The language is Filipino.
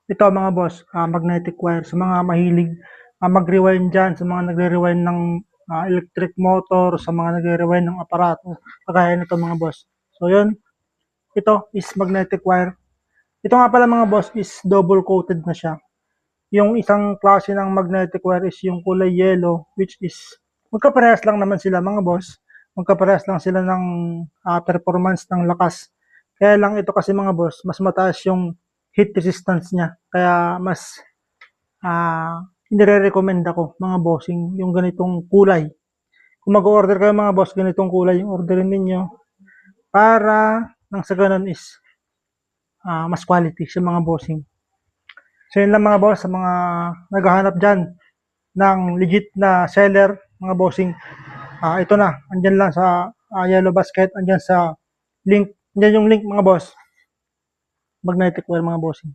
Ito mga boss, magnetic wire. Sa mga mahilig mag-rewind dyan, sa mga nagre-rewind ng electric motor, sa mga nagre-rewind ng aparato, kagaya nito mga boss. So yun, ito is magnetic wire. Ito nga pala mga boss is double coated na siya. Yung isang klase ng magnetic wire is yung kulay yellow, which is magkaparehas lang naman sila mga boss. Magkaparehas lang sila ng performance ng lakas. Kaya lang ito kasi mga boss, mas mataas yung heat resistance niya. Kaya mas nire-recommend ako mga bossing yung ganitong kulay. Kung mag-order kayo mga boss, ganitong kulay yung orderin ninyo para nang sa ganun is mas quality sa mga bossing. So yun lang mga boss, sa mga naghahanap dyan ng legit na seller, mga bossing, ito na, andyan lang sa Yellow Basket, andyan sa link, andyan yung link mga boss, magnetic wire mga bossing.